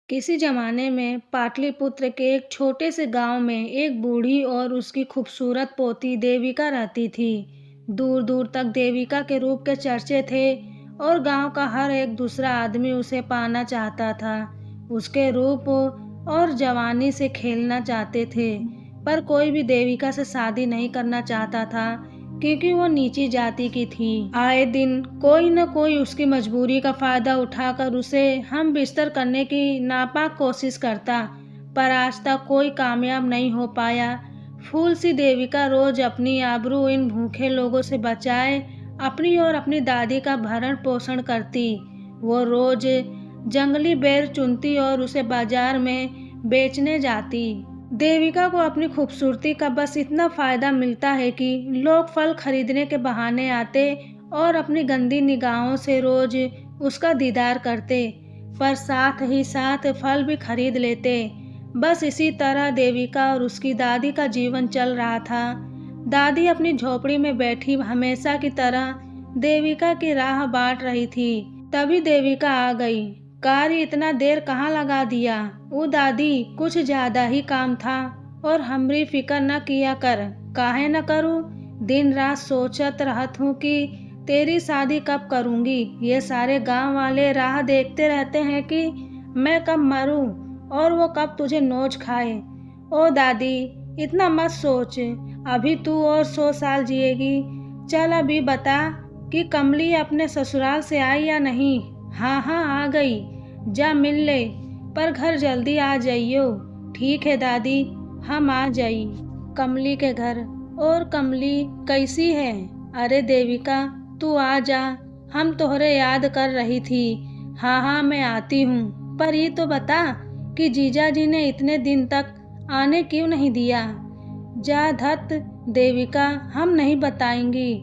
किसी जमाने में पाटलिपुत्र के एक छोटे से गांव में एक बूढ़ी और उसकी खूबसूरत पोती देविका रहती थी। दूर दूर तक देविका के रूप के चर्चे थे और गांव का हर एक दूसरा आदमी उसे पाना चाहता था। उसके रूप और जवानी से खेलना चाहते थे, पर कोई भी देविका से शादी नहीं करना चाहता था क्योंकि वो नीची जाति की थी। आए दिन कोई न कोई उसकी मजबूरी का फायदा उठाकर उसे हम बिस्तर करने की नापाक कोशिश करता, पर आज तक कोई कामयाब नहीं हो पाया। फूल सी देविका रोज अपनी आबरू इन भूखे लोगों से बचाए अपनी और अपनी दादी का भरण पोषण करती। वो रोज जंगली बेर चुनती और उसे बाजार में बेचने जाती। देविका को अपनी खूबसूरती का बस इतना फायदा मिलता है कि लोग फल खरीदने के बहाने आते और अपनी गंदी निगाहों से रोज उसका दीदार करते, पर साथ ही साथ फल भी खरीद लेते। बस इसी तरह देविका और उसकी दादी का जीवन चल रहा था। दादी अपनी झोपड़ी में बैठी हमेशा की तरह देविका की राह बांट रही थी। तभी देविका आ गई। कार्य इतना देर कहाँ लगा दिया? वो दादी, कुछ ज्यादा ही काम था और हमरी फिक्र न किया कर। काहे न करूँ? दिन रात सोचत रहत हूँ कि तेरी शादी कब करूँगी। ये सारे गांव वाले राह देखते रहते हैं कि मैं कब मरूँ और वो कब तुझे नोच खाए। ओ दादी, इतना मत सोच, अभी तू और 100 साल जिएगी। चल अभी बता कि कमली अपने ससुराल से आई या नहीं। हाँ हाँ, आ गई। जा मिल ले, पर घर जल्दी आ जाइयो। ठीक है दादी, हम आ जाई। कमली के घर। और कमली कैसी है? अरे देविका, तू आ जा, हम तोहरे याद कर रही थी। हाँ हाँ, मैं आती हूँ, पर ये तो बता कि जीजा जी ने इतने दिन तक आने क्यों नहीं दिया? जा धत देविका, हम नहीं बताएंगी।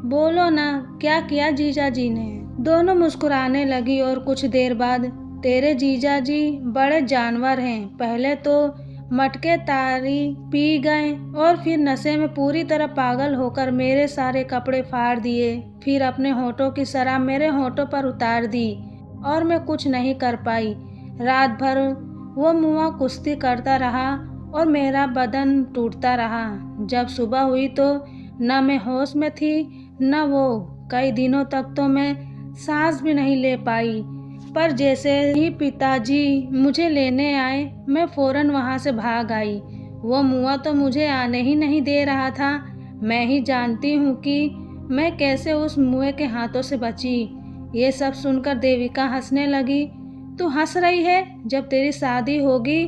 बोलो ना, क्या किया जीजा जी ने? दोनों मुस्कुराने लगी और कुछ देर बाद, तेरे जीजा जी बड़े जानवर हैं। पहले तो मटके तारी पी गए और फिर नशे में पूरी तरह पागल होकर मेरे सारे कपड़े फाड़ दिए। फिर अपने होठों की शराब मेरे होठों पर उतार दी और मैं कुछ नहीं कर पाई। रात भर वो मुआ कुश्ती करता रहा और मेरा बदन टूटता रहा। जब सुबह हुई तो न मैं होश में थी न वो। कई दिनों तक तो मैं सांस भी नहीं ले पाई, पर जैसे ही पिताजी मुझे लेने आए मैं फौरन वहाँ से भाग आई। वो मुआ तो मुझे आने ही नहीं दे रहा था। मैं ही जानती हूँ कि मैं कैसे उस मुए के हाथों से बची। ये सब सुनकर देविका हंसने लगी। तू हंस रही है? जब तेरी शादी होगी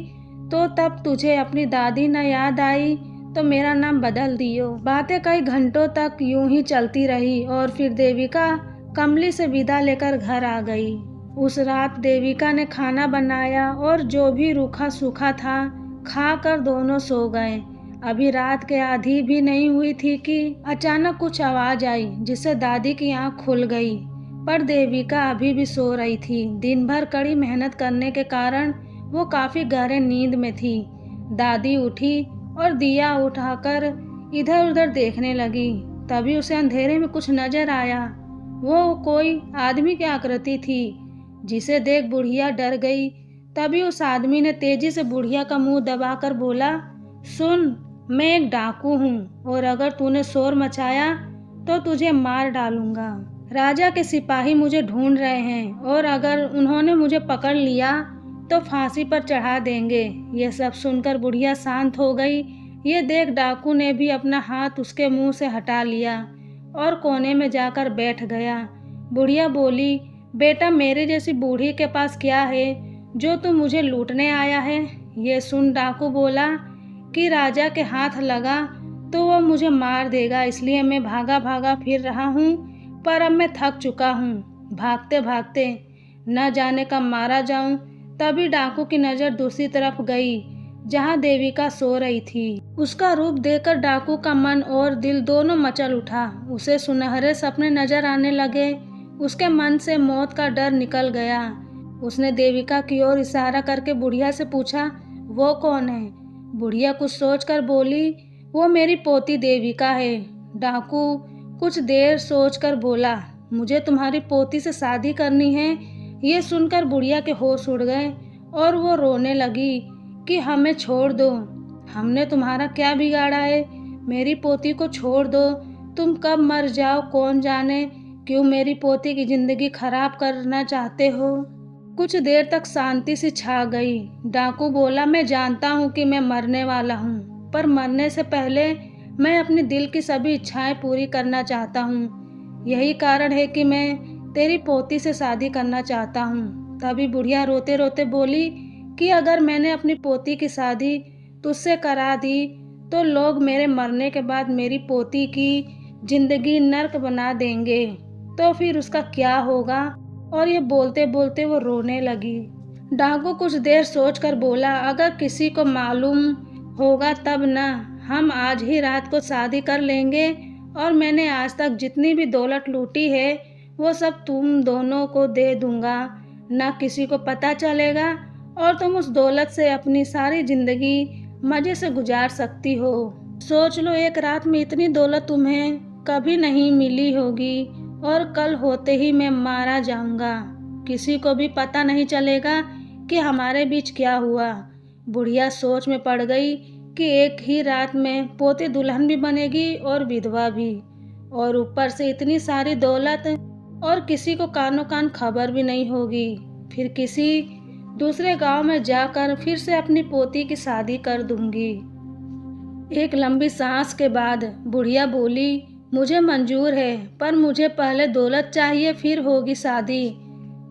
तो तब तुझे अपनी दादी न याद आई तो मेरा नाम बदल दियो। बातें कई घंटों तक यूं ही चलती रही और फिर देविका कमली से विदा लेकर घर आ गई। उस रात देविका ने खाना बनाया और जो भी रूखा सूखा था खाकर दोनों सो गए। अभी रात के आधी भी नहीं हुई थी कि अचानक कुछ आवाज आई, जिससे दादी की आंख खुल गई, पर देविका अभी भी सो रही थी। दिन भर कड़ी मेहनत करने के कारण वो काफी गहरे नींद में थी। दादी उठी और दिया उठाकर इधर उधर देखने लगी। तभी उसे अंधेरे में कुछ नजर आया। वो कोई आदमी की आकृति थी, जिसे देख बुढ़िया डर गई। तभी उस आदमी ने तेजी से बुढ़िया का मुंह दबाकर बोला, सुन, मैं एक डाकू हूँ और अगर तूने शोर मचाया तो तुझे मार डालूंगा। राजा के सिपाही मुझे ढूंढ रहे हैं और अगर उन्होंने मुझे पकड़ लिया तो फांसी पर चढ़ा देंगे। ये सब सुनकर बुढ़िया शांत हो गई। ये देख डाकू ने भी अपना हाथ उसके मुंह से हटा लिया और कोने में जाकर बैठ गया। बुढ़िया बोली, बेटा, मेरे जैसी बूढ़ी के पास क्या है जो तू मुझे लूटने आया है? ये सुन डाकू बोला कि राजा के हाथ लगा तो वो मुझे मार देगा, इसलिए मैं भागा भागा फिर रहा हूँ, पर अब मैं थक चुका हूँ। भागते भागते न जाने कब मारा जाऊं। तभी डाकू की नज़र दूसरी तरफ गई जहाँ देविका सो रही थी। उसका रूप देखकर डाकू का मन और दिल दोनों मचल उठा। उसे सुनहरे सपने नजर आने लगे। उसके मन से मौत का डर निकल गया। उसने देविका की ओर इशारा करके बुढ़िया से पूछा, वो कौन है? बुढ़िया कुछ सोचकर बोली, वो मेरी पोती देविका है। डाकू कुछ देर सोचकर बोला, मुझे तुम्हारी पोती से शादी करनी है। ये सुनकर बुढ़िया के होश उड़ गए और वो रोने लगी कि हमें छोड़ दो, हमने तुम्हारा क्या बिगाड़ा है, मेरी पोती को छोड़ दो, तुम कब मर जाओ कौन जाने, क्यों मेरी पोती की जिंदगी खराब करना चाहते हो। कुछ देर तक शांति सी छा गई। डाकू बोला, मैं जानता हूँ कि मैं मरने वाला हूँ, पर मरने से पहले मैं अपने दिल की सभी इच्छाएं पूरी करना चाहता हूँ। यही कारण है कि मैं तेरी पोती से शादी करना चाहता हूँ। तभी बुढ़िया रोते रोते बोली कि अगर मैंने अपनी पोती की शादी तुझसे करा दी तो लोग मेरे मरने के बाद मेरी पोती की जिंदगी नर्क बना देंगे, तो फिर उसका क्या होगा। और ये बोलते बोलते वो रोने लगी। डाकू कुछ देर सोचकर बोला, अगर किसी को मालूम होगा तब ना, हम आज ही रात को शादी कर लेंगे और मैंने आज तक जितनी भी दौलत लूटी है वो सब तुम दोनों को दे दूंगा, ना किसी को पता चलेगा और तुम उस दौलत से अपनी सारी जिंदगी मजे से गुजार सकती हो। सोच लो, एक रात में इतनी दौलत तुम्हें कभी नहीं मिली होगी और कल होते ही मैं मारा जाऊंगा, किसी को भी पता नहीं चलेगा कि हमारे बीच क्या हुआ। बुढ़िया सोच में पड़ गई कि एक ही रात में पोती दुल्हन भी बनेगी और विधवा भी, और ऊपर से इतनी सारी दौलत, और किसी को कानों कान खबर भी नहीं होगी। फिर किसी दूसरे गांव में जाकर फिर से अपनी पोती की शादी कर दूंगी। एक लंबी सांस के बाद बुढ़िया बोली, मुझे मंजूर है, पर मुझे पहले दौलत चाहिए, फिर होगी शादी।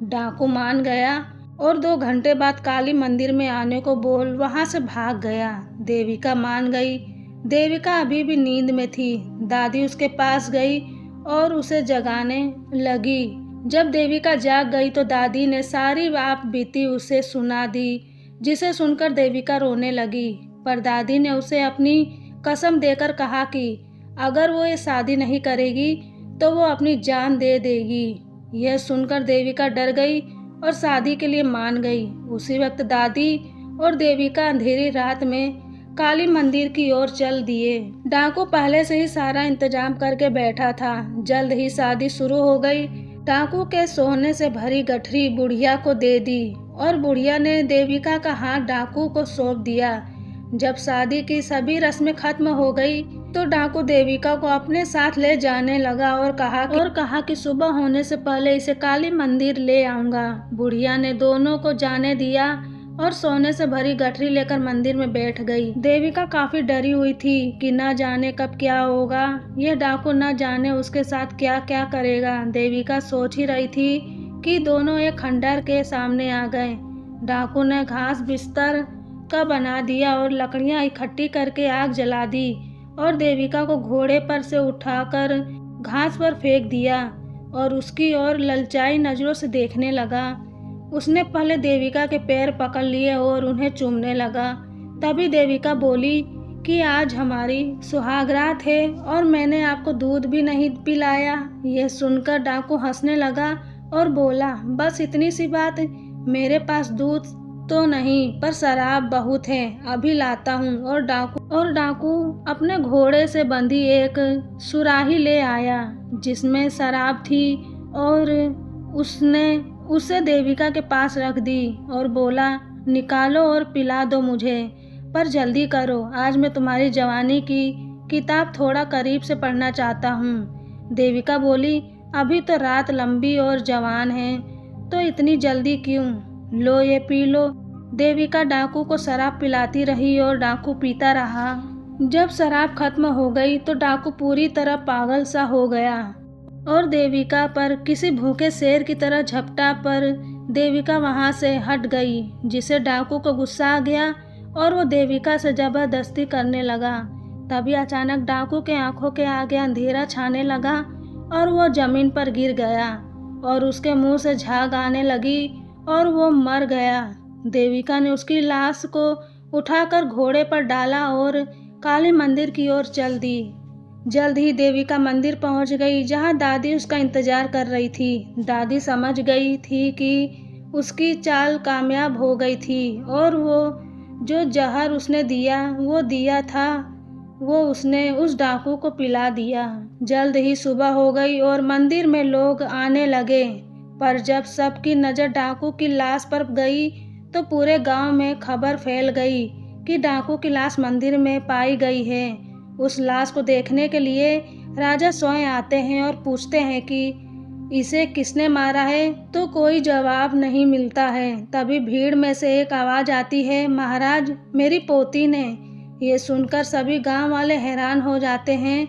डाकू मान गया और 2 घंटे बाद काली मंदिर में आने को बोल वहां से भाग गया। देविका मान गई। देविका अभी भी नींद में थी। दादी उसके पास गई और उसे जगाने लगी। जब देविका जाग गई तो दादी ने सारी बात बीती उसे सुना दी, जिसे सुनकर देविका रोने लगी। पर दादी ने उसे अपनी कसम देकर कहा कि अगर वो ये शादी नहीं करेगी तो वो अपनी जान दे देगी। यह सुनकर देविका डर गई और शादी के लिए मान गई। उसी वक्त दादी और देविका अंधेरी रात में काली मंदिर की ओर चल दिए। डाकू पहले से ही सारा इंतजाम करके बैठा था। जल्द ही शादी शुरू हो गई। डाकू के सोने से भरी गठरी बुढ़िया को दे दी और बुढ़िया ने देविका का हाथ डाकू को सौंप दिया। जब शादी की सभी रस्में खत्म हो गई तो डाकू देविका को अपने साथ ले जाने लगा और कहा कि सुबह होने से पहले इसे काली मंदिर ले आऊंगा। बुढ़िया ने दोनों को जाने दिया और सोने से भरी गठरी लेकर मंदिर में बैठ गई। देविका काफी डरी हुई थी कि न जाने कब क्या होगा, यह डाकू न जाने उसके साथ क्या क्या करेगा। देविका सोच ही रही थी कि दोनों एक खंडर के सामने आ गए। डाकू ने घास बिस्तर का बना दिया और लकड़ियां इकट्ठी करके आग जला दी और देविका को घोड़े पर से उठाकर घास पर फेंक दिया और उसकी ओर ललचाई नजरों से देखने लगा। उसने पहले देविका के पैर पकड़ लिए और उन्हें चूमने लगा। तभी देविका बोली कि आज हमारी सुहागरात है और मैंने आपको दूध भी नहीं पिलाया। यह सुनकर डाकू हंसने लगा और बोला, बस इतनी सी बात, मेरे पास दूध तो नहीं पर शराब बहुत है, अभी लाता हूँ। और डाकू अपने घोड़े से बंधी एक सुराही ले आया जिसमें शराब थी और उसने उसे देविका के पास रख दी और बोला, निकालो और पिला दो मुझे, पर जल्दी करो, आज मैं तुम्हारी जवानी की किताब थोड़ा करीब से पढ़ना चाहता हूँ। देविका बोली, अभी तो रात लंबी और जवान है, तो इतनी जल्दी क्यों, लो ये पी लो। देविका डाकू को शराब पिलाती रही और डाकू पीता रहा। जब शराब खत्म हो गई तो डाकू पूरी तरह पागल सा हो गया और देविका पर किसी भूखे शेर की तरह झपटा, पर देविका वहां से हट गई, जिसे डाकू को गुस्सा आ गया और वो देविका से जबरदस्ती करने लगा। तभी अचानक डाकू के आंखों के आगे अंधेरा छाने लगा और वो जमीन पर गिर गया और उसके मुंह से झाग आने लगी और वो मर गया। देविका ने उसकी लाश को उठाकर घोड़े पर डाला और काली मंदिर की ओर चल दी। जल्द ही देविका मंदिर पहुंच गई, जहां दादी उसका इंतजार कर रही थी। दादी समझ गई थी कि उसकी चाल कामयाब हो गई थी और वो जो जहर उसने दिया था वो उसने उस डाकू को पिला दिया। जल्द ही सुबह हो गई और मंदिर में लोग आने लगे, पर जब सबकी नज़र डाकू की लाश पर गई तो पूरे गांव में खबर फैल गई कि डाकू की लाश मंदिर में पाई गई है। उस लाश को देखने के लिए राजा स्वयं आते हैं और पूछते हैं कि इसे किसने मारा है, तो कोई जवाब नहीं मिलता है। तभी भीड़ में से एक आवाज़ आती है, महाराज, मेरी पोती ने। ये सुनकर सभी गांव वाले हैरान हो जाते हैं।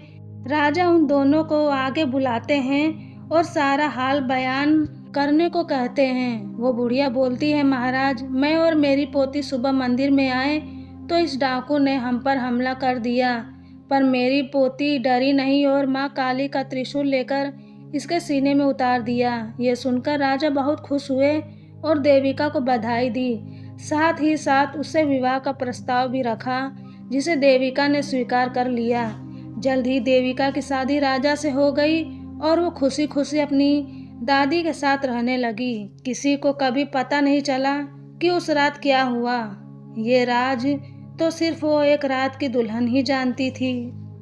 राजा उन दोनों को आगे बुलाते हैं और सारा हाल बयान करने को कहते हैं। वो बुढ़िया बोलती है, महाराज, मैं और मेरी पोती सुबह मंदिर में आए तो इस डाकू ने हम पर हमला कर दिया, पर मेरी पोती डरी नहीं और माँ काली का त्रिशूल लेकर इसके सीने में उतार दिया। ये सुनकर राजा बहुत खुश हुए और देविका को बधाई दी। साथ ही साथ उससे विवाह का प्रस्ताव भी रखा, जिसे देविका ने स्वीकार कर लिया। जल्द ही देविका की शादी राजा से हो गई और वो खुशी खुशी अपनी दादी के साथ रहने लगी। किसी को कभी पता नहीं चला कि उस रात क्या हुआ। ये राज तो सिर्फ वो एक रात की दुल्हन ही जानती थी।